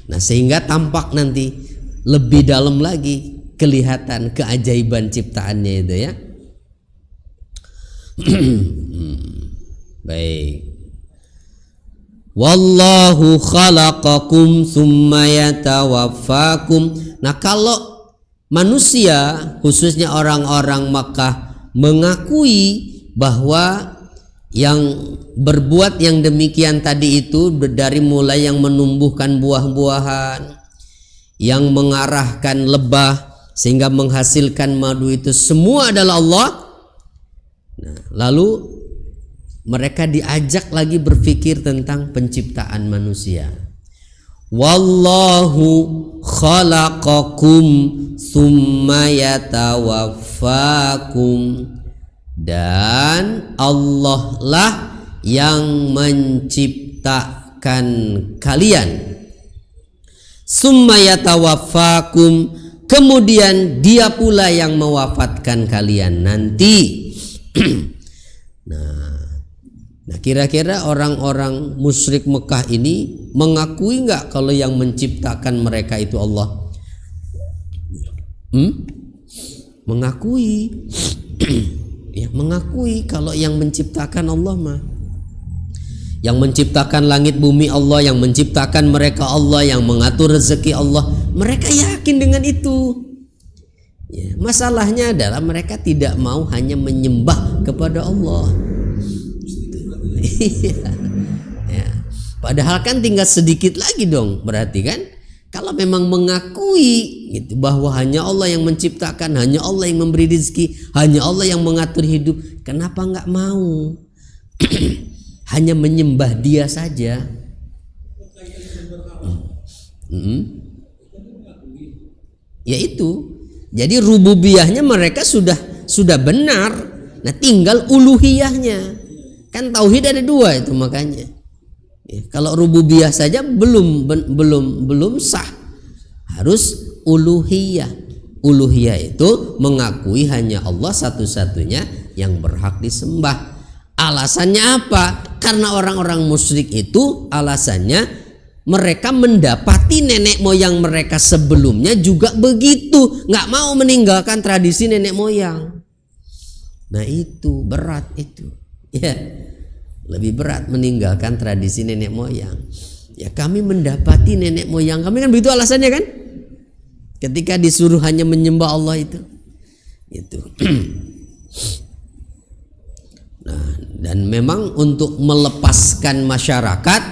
Nah sehingga tampak nanti lebih dalam lagi kelihatan keajaiban ciptaannya itu ya. Baik. Wallahu khalaqakum tsumma yatawaffakum. Nah kalau manusia khususnya orang-orang Makkah mengakui bahwa yang berbuat yang demikian tadi itu, dari mulai yang menumbuhkan buah-buahan, yang mengarahkan lebah sehingga menghasilkan madu, itu semua adalah Allah. Nah, lalu mereka diajak lagi berpikir tentang penciptaan manusia. Wallahu khalaqakum tsumma yatawaffakum, dan Allah lah yang menciptakan kalian. Tsumma yatawaffakum, kemudian Dia pula yang mewafatkan kalian nanti. Nah kira-kira orang-orang musyrik Mekah ini mengakui nggak kalau yang menciptakan mereka itu Allah? Mengakui. Ya, mengakui kalau yang menciptakan Allah mah. Yang menciptakan langit bumi Allah, yang menciptakan mereka Allah, yang mengatur rezeki Allah. Mereka yakin dengan itu. Ya, masalahnya adalah mereka tidak mau hanya menyembah kepada Allah. Ya. Padahal kan tinggal sedikit lagi dong, berarti kan kalau memang mengakui gitu, bahwa hanya Allah yang menciptakan, hanya Allah yang memberi rezeki, hanya Allah yang mengatur hidup, kenapa nggak mau hanya menyembah Dia saja? Ya itu, jadi rububiyahnya mereka sudah benar. Nah tinggal uluhiyahnya. Kan tauhid ada dua itu makanya. Ya, kalau rububiyah saja belum sah, harus uluhiyah. Uluhiyah itu mengakui hanya Allah satu-satunya yang berhak disembah. Alasannya apa? Karena orang-orang musyrik itu alasannya mereka mendapati nenek moyang mereka sebelumnya juga begitu, nggak mau meninggalkan tradisi nenek moyang. Nah itu berat itu. Ya, lebih berat meninggalkan tradisi nenek moyang. Ya kami mendapati nenek moyang kami, kan begitu alasannya kan? Ketika disuruh hanya menyembah Allah itu. Nah, dan memang untuk melepaskan masyarakat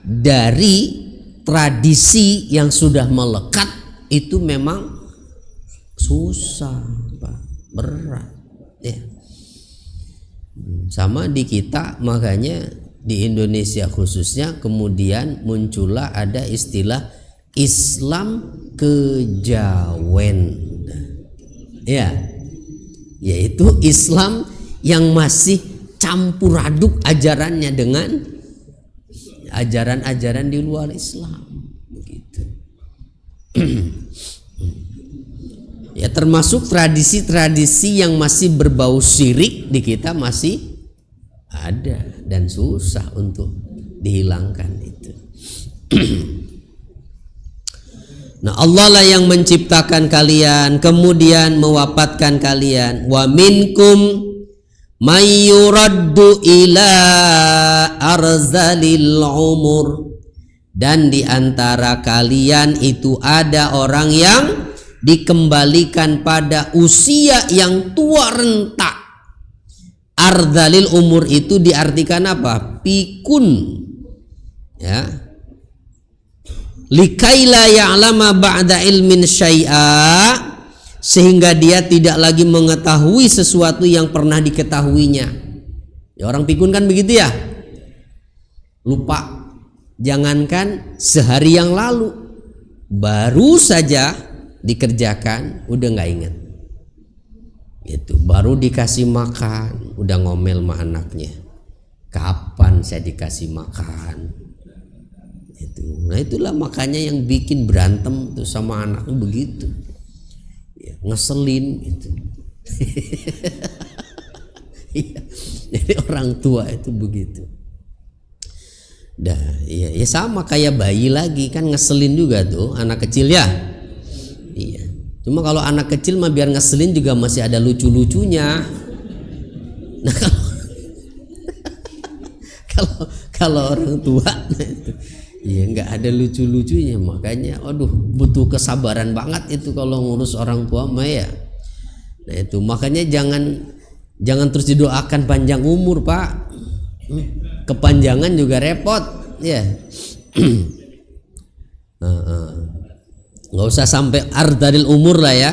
dari tradisi yang sudah melekat itu memang susah, Pak, berat. Ya. Sama di kita, makanya di Indonesia khususnya kemudian muncullah ada istilah Islam kejawen, ya, yaitu Islam yang masih campur aduk ajarannya dengan ajaran-ajaran di luar Islam, begitu. Ya termasuk tradisi-tradisi yang masih berbau syirik di kita masih ada dan susah untuk dihilangkan itu. Nah Allah lah yang menciptakan kalian kemudian mewafatkan kalian. Wa minkum may yuraddu ila arzalil umur, dan di antara kalian itu ada orang yang dikembalikan pada usia yang tua renta. Ardhalil umur itu diartikan apa? Pikun, ya, likaila ya'lama ba'da ilmin syai'a, sehingga dia tidak lagi mengetahui sesuatu yang pernah diketahuinya. Ya, orang pikun kan begitu ya, lupa. Jangankan sehari yang lalu, baru saja dikerjakan udah nggak ingat. Itu baru dikasih makan udah ngomel sama anaknya, kapan saya dikasih makan. Itu, nah itulah makanya yang bikin berantem tuh sama anak begitu ya, ngeselin itu. Jadi orang tua itu begitu. Dah, ya sama kayak bayi lagi kan, ngeselin juga tuh anak kecil ya. Iya. Cuma kalau anak kecil mah biar ngeselin juga masih ada lucu-lucunya. Nah kalau orang tua, nah itu, iya nggak ada lucu-lucunya, makanya, aduh butuh kesabaran banget itu kalau ngurus orang tua mah ya. Nah itu makanya jangan terus didoakan panjang umur Pak. Kepanjangan juga repot ya. Nggak usah sampai ardalil umur lah ya,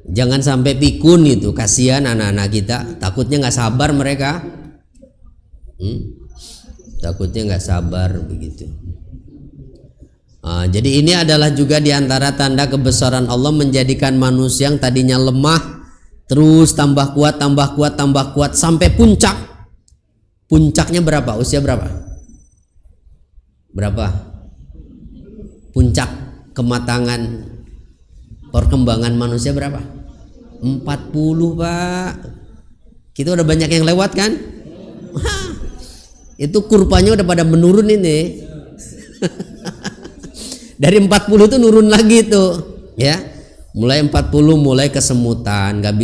jangan sampai pikun itu, kasihan anak-anak kita, takutnya nggak sabar mereka. Takutnya nggak sabar begitu. Jadi ini adalah juga diantara tanda kebesaran Allah, menjadikan manusia yang tadinya lemah terus tambah kuat sampai puncak. Puncaknya berapa? Usia berapa? Berapa? Puncak kematangan perkembangan manusia berapa? 40 Pak. Kita udah banyak yang lewat kan? Itu kurvanya udah pada menurun ini. Dari 40 itu nurun lagi tuh ya. Mulai 40 mulai kesemutan, nggak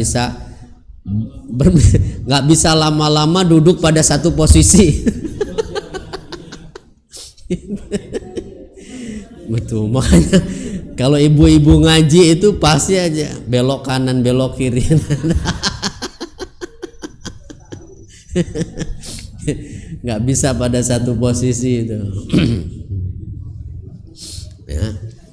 bisa lama-lama duduk pada satu posisi. Betul, makanya kalau ibu-ibu ngaji itu pasti aja belok kanan belok kiri. Nggak bisa pada satu posisi itu. Ya,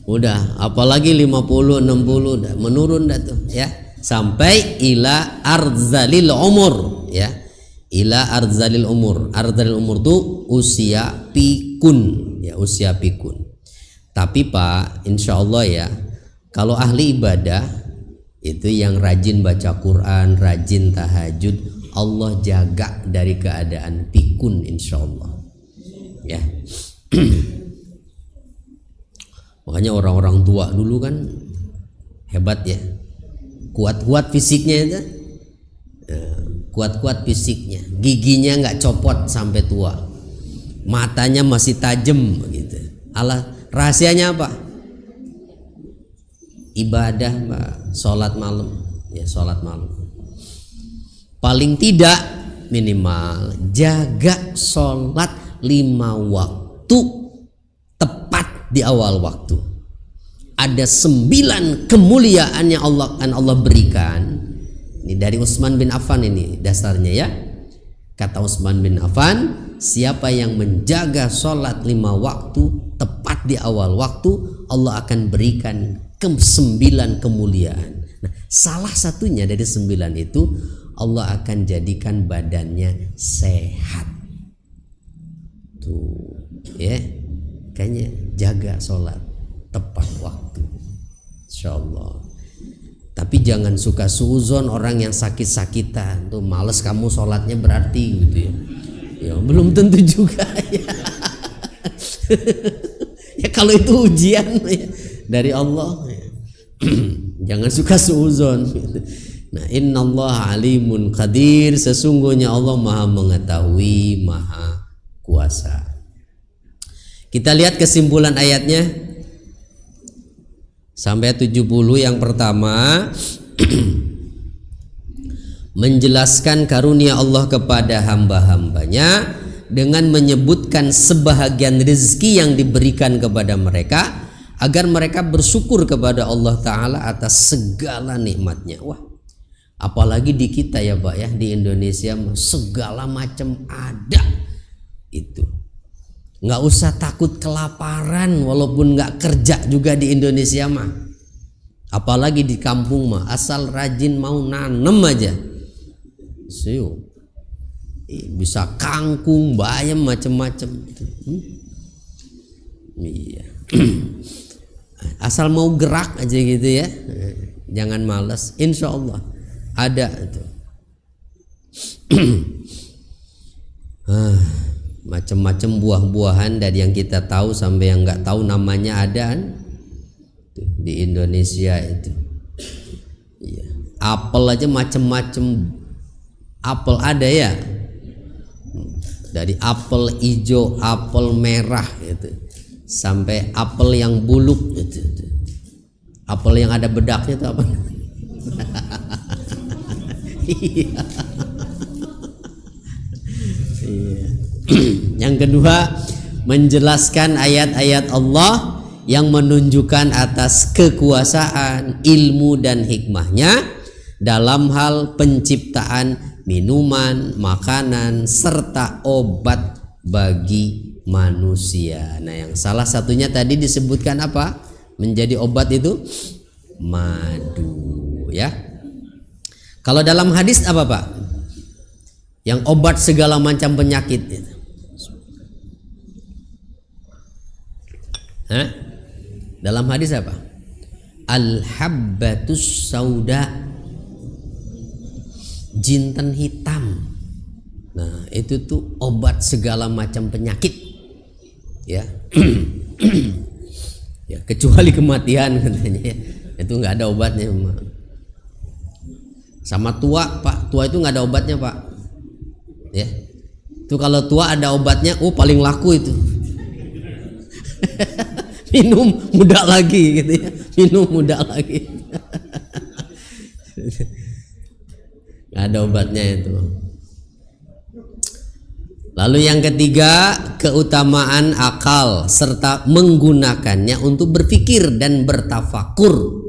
udah apalagi 50 60 udah menurun dah tuh ya, sampai ila arzalil umur ya, ila arzalil umur. Arzalil umur tuh usia pikun ya, usia pikun. Tapi Pak, insya Allah ya, kalau ahli ibadah itu yang rajin baca Quran, rajin tahajud, Allah jaga dari keadaan pikun insya Allah ya. Makanya orang-orang tua dulu kan hebat ya, kuat-kuat fisiknya itu, kuat-kuat fisiknya, giginya nggak copot sampai tua, matanya masih tajam begitu. Rahasianya apa? Ibadah Pak, sholat malam ya, sholat malam. Paling tidak minimal jaga sholat 5 waktu tepat di awal waktu. Ada 9 kemuliaan yang Allah berikan. Ini dari Utsman bin Affan ini dasarnya ya. Kata Utsman bin Affan, siapa yang menjaga sholat 5 waktu tepat di awal waktu, Allah akan berikan 9 kemuliaan. Nah, salah satunya dari 9 itu, Allah akan jadikan badannya sehat. Tuh, ya, kayaknya jaga sholat tepat waktu, insyaallah. Tapi jangan suka suuzon orang yang sakit-sakitan. Tuh males kamu sholatnya berarti gitu ya. Ya belum tentu juga ya. Ya kalau itu ujian ya, dari Allah ya. Jangan suka suuzon. Nah, innallaha alimun qadir, sesungguhnya Allah Maha mengetahui, Maha kuasa. Kita lihat kesimpulan ayatnya sampai 70. Yang pertama menjelaskan karunia Allah kepada hamba-hambanya dengan menyebutkan sebahagian rezeki yang diberikan kepada mereka agar mereka bersyukur kepada Allah Ta'ala atas segala nikmatnya. Wah, apalagi di kita ya Pak ya, di Indonesia segala macam ada itu. nggak usah takut kelaparan, walaupun nggak kerja juga di Indonesia mah, apalagi di kampung mah, asal rajin mau nanem aja, bisa kangkung, bayam, macem-macem. Iya. Asal mau gerak aja gitu ya, jangan malas, insya Allah ada itu. Macam-macam buah-buahan dari yang kita tahu sampai yang nggak tahu namanya ada kan? Di Indonesia itu. Iya. Apel aja macam-macam apel ada ya. Dari apel hijau, apel merah gitu, sampai apel yang buluk gitu. Apel yang ada bedaknya itu apa? Iya. Iya. Yang kedua, menjelaskan ayat-ayat Allah yang menunjukkan atas kekuasaan, ilmu dan hikmahnya dalam hal penciptaan minuman, makanan serta obat bagi manusia. Nah, yang salah satunya tadi disebutkan apa? Menjadi obat itu madu, ya. Kalau dalam hadis apa, Pak? Yang obat segala macam penyakit itu. Hah? Dalam hadis apa? Al-habbatus sauda, jinten hitam. Nah, itu tuh obat segala macam penyakit. Ya. Ya, kecuali kematian katanya ya. Itu nggak ada obatnya. Sama tua, Pak. Tua itu nggak ada obatnya, Pak. Ya. Itu kalau tua ada obatnya, paling laku itu. Minum muda lagi gitu ya. Minum muda lagi. Nggak ada obatnya itu. Lalu yang ketiga, keutamaan akal serta menggunakannya untuk berpikir dan bertafakur.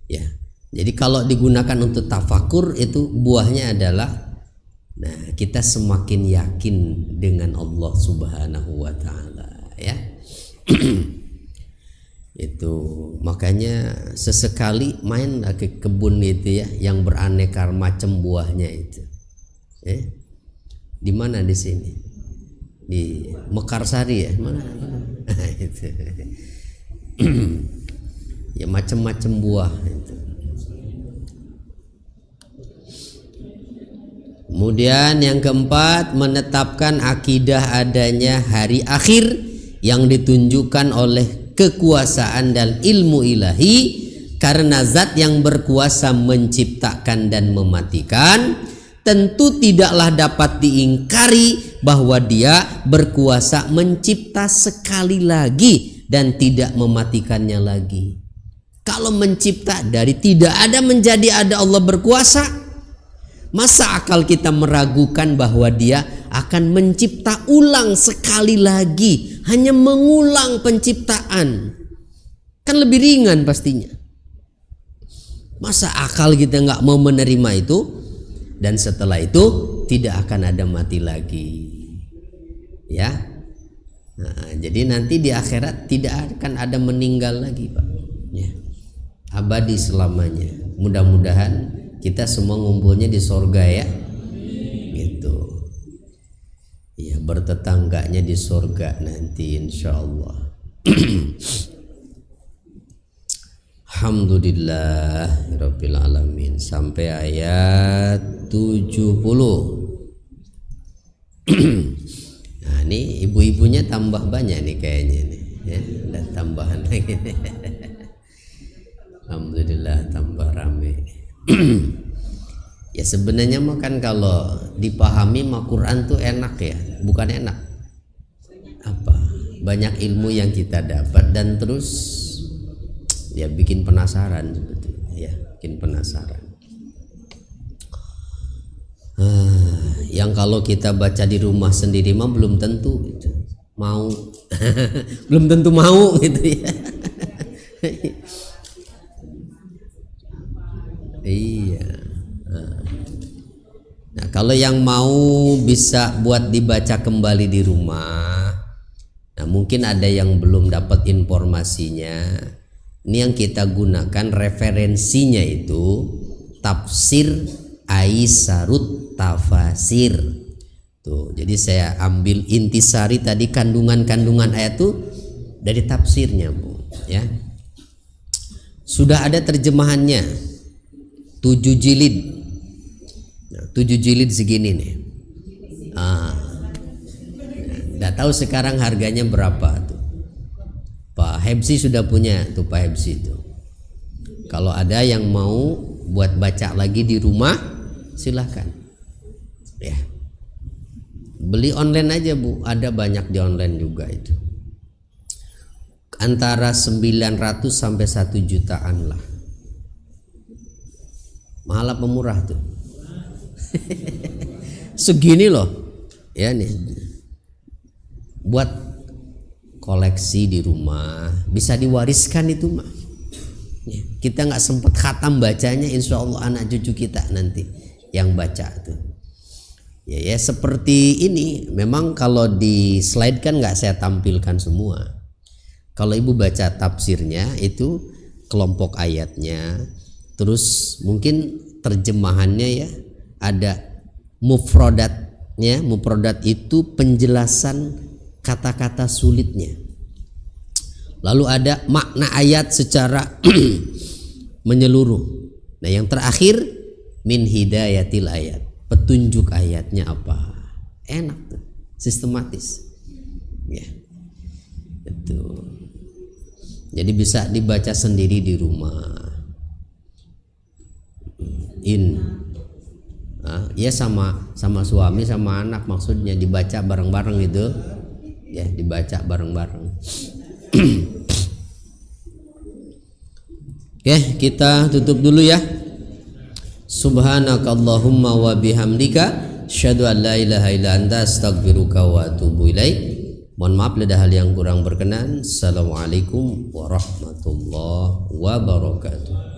Ya. Jadi kalau digunakan untuk tafakur itu buahnya adalah, nah, kita semakin yakin dengan Allah Subhanahu wa taala, ya. Itu makanya sesekali main ke kebun itu ya, yang beraneka macam buahnya itu. Di mana di sini? Di Mekarsari ya, mana? Itu. Ya, macam-macam buah itu. Kemudian yang keempat, menetapkan akidah adanya hari akhir yang ditunjukkan oleh kekuasaan dan ilmu ilahi, karena zat yang berkuasa menciptakan dan mematikan tentu tidaklah dapat diingkari bahwa dia berkuasa mencipta sekali lagi dan tidak mematikannya lagi. Kalau mencipta dari tidak ada menjadi ada Allah berkuasa, masa akal kita meragukan bahwa dia akan mencipta ulang sekali lagi, hanya mengulang penciptaan? Kan lebih ringan pastinya. Masa akal kita nggak mau menerima itu? Dan setelah itu tidak akan ada mati lagi, ya. Nah, jadi nanti di akhirat tidak akan ada meninggal lagi, Pak. Ya. Abadi selamanya. Mudah-mudahan kita semua ngumpulnya di sorga ya, gitu. Ya, bertetangganya di sorga nanti insya Allah. Alhamdulillah Rabbil Alamin. Sampai ayat 70. Nah, ini ibu-ibunya tambah banyak nih kayaknya nih, ya. Ada tambahan lagi. Alhamdulillah tambah rame. Ya, sebenarnya mah kan kalau dipahami mah Quran tuh enak ya, bukan enak apa, banyak ilmu yang kita dapat dan terus ya bikin penasaran sebetulnya, ya bikin penasaran. Yang kalau kita baca di rumah sendiri mah belum tentu gitu mau belum tentu mau gitu ya. Iya. Nah, kalau yang mau bisa buat dibaca kembali di rumah. Nah, Nah, mungkin ada yang belum dapat informasinya. Ini yang kita gunakan referensinya itu tafsir Aisarut Tafasir. Tuh, jadi saya ambil intisari tadi kandungan-kandungan ayat itu dari tafsirnya, Bu, ya. Sudah ada terjemahannya 7 jilid. Nah, 7 jilid segini nih. Nggak tahu sekarang harganya berapa tuh. Pak Hebsi sudah punya tuh, Pak Hebsi itu. Kalau ada yang mau buat baca lagi di rumah, silahkan. Ya. Beli online aja, Bu. Ada banyak di online juga itu. Antara 900 sampai 1 jutaan lah. Mahal apa murah tuh? Segini loh. Ya nih. Buat koleksi di rumah, bisa diwariskan itu mah. Ya, kita nggak sempat khatam bacanya, insya Allah anak cucu kita nanti yang baca tuh. Ya seperti ini. Memang kalau di slide kan nggak saya tampilkan semua. Kalau ibu baca tafsirnya itu kelompok ayatnya, terus mungkin terjemahannya ya, ada mufradatnya. Mufradat itu penjelasan kata-kata sulitnya. Lalu ada makna ayat secara menyeluruh. Nah, yang terakhir min hidayatil ayat, petunjuk ayatnya apa. Enak tuh, sistematis. Ya. Itu. Jadi bisa dibaca sendiri di rumah. Ya sama suami sama anak, maksudnya dibaca bareng-bareng gitu. Ya, dibaca bareng-bareng. Oke, kita tutup dulu ya. Subhanakallahumma wa bihamdika asyhadu an la ilaha illa anta astaghfiruka wa atubu ilaik. Mohon maaf ada hal yang kurang berkenan. Assalamualaikum warahmatullahi wabarakatuh.